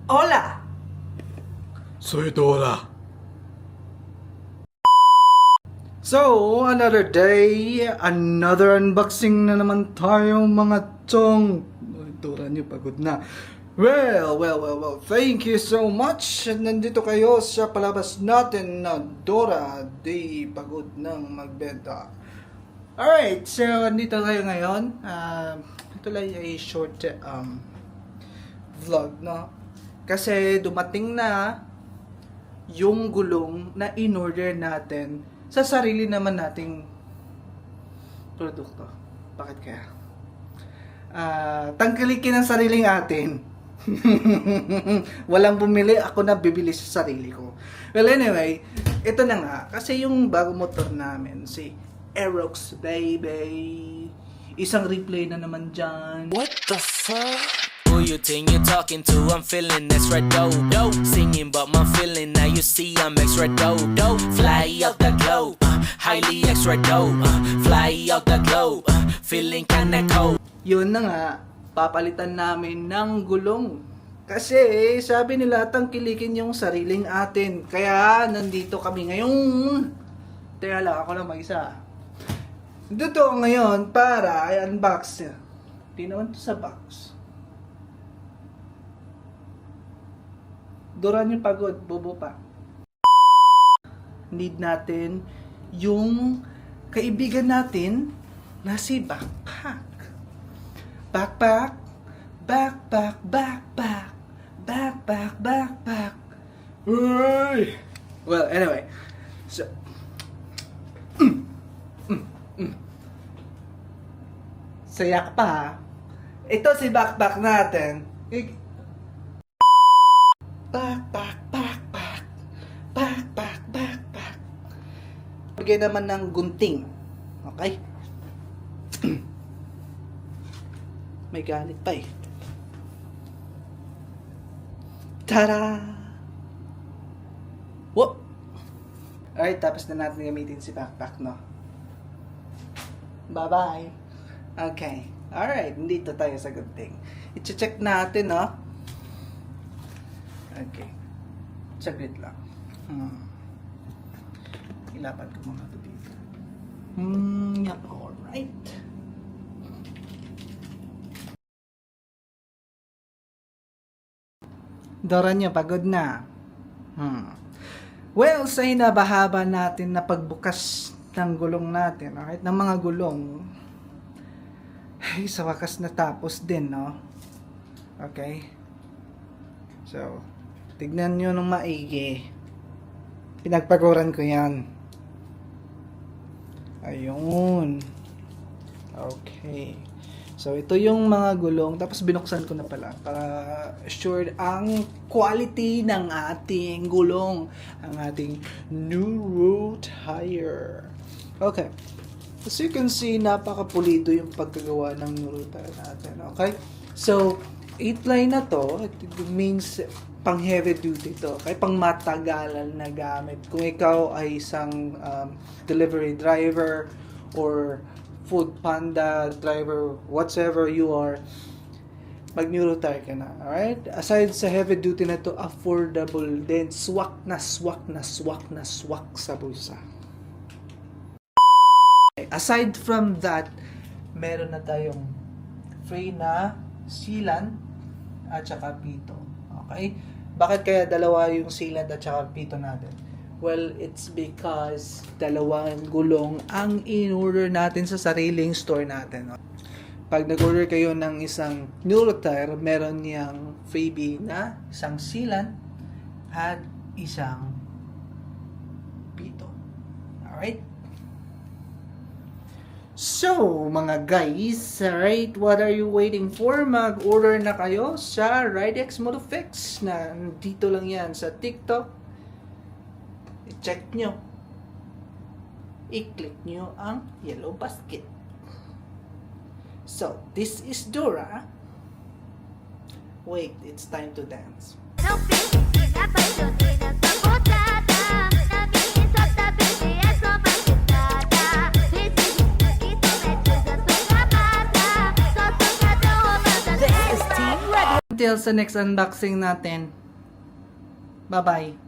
Hola! Soy Dora. So, another day, another unboxing na naman tayo mga chong. Dora niyo, pagod na. Well, thank you so much. Nandito kayo sa palabas natin na Dora Day Pagod ng Magbenta. Alright, so andito tayo ngayon. Ito lang ay short vlog, no? Kasi dumating na yung gulong na in-order natin sa sarili naman nating produkto. Bakit kaya? Tangkilikin ang sariling atin. Walang bumili, ako na bibili sa sarili ko. Well, anyway, ito na nga. Kasi yung bago motor namin, si Aerox Baby. Isang replay na naman dyan. What the fuck? Who you think you're talking to? I'm feeling extra dope. Singing about my feeling. Now you see I'm extra dope. Fly out the globe. Highly extra dope. Fly out the globe. Feeling kinda cold. Yun na nga, papalitan namin ng gulong. Kasi sabi nila tangkilikin yung sariling atin. Kaya nandito kami ngayon. Teka lang, ako lang mag-isa. Dito ngayon para i-unbox. Di naman to sa box. Dora niyo pagod, bobo pa. Need natin yung kaibigan natin na si Backpack. Backpack. Uy! Well, anyway. So, Saya ka pa ha. Ito si Backpack natin. Backpack. Bigay naman ng gunting. Okay? May galit pa eh. Tada! Whoop! Alright, tapos na natin gamitin si Backpack, no? Bye-bye! Okay. Alright, nandito tayo sa gunting. I-check natin, no? Okay. Saglit lang. Ilapan ko mga ito dito. Yeah, alright. Dora niya, pagod na. Well, sa hinabahaba natin na pagbukas ng gulong natin, alright, ng mga gulong, ay, sa wakas natapos din, no? Okay? So, tignan nyo ng maigi. Pinagpaguran ko yan. Ayun. Okay. So, ito yung mga gulong. Tapos, binuksan ko na pala para assured ang quality ng ating gulong. Ang ating Neuro tire. Okay. As you can see, napakapulido yung pagkagawa ng Neuro tire natin. Okay? So, 8-line na to. It means pang heavy duty to. Kaya pang matagalan na gamit. Kung ikaw ay isang delivery driver or food panda driver, whatever you are, mag-Neuro tire ka na. Alright? Aside sa heavy duty na to, affordable din. Swak sa bulsa. Aside from that, meron na tayong free na sealant at saka pito. Okay? Bakit kaya dalawa yung sealant at saka pito natin? Well, it's because dalawang gulong ang in-order natin sa sariling store natin. Pag nag-order kayo ng isang Neuro tire, meron niyang freebie na isang sealant at isang pito. Alright? So, mga guys, alright, what are you waiting for? Mag-order na kayo sa Ridex Motofix na dito lang yan sa TikTok. I-check nyo. I-click nyo ang yellow basket. So, this is Dora. Wait, it's time to dance. Until sa next unboxing natin. Bye-bye.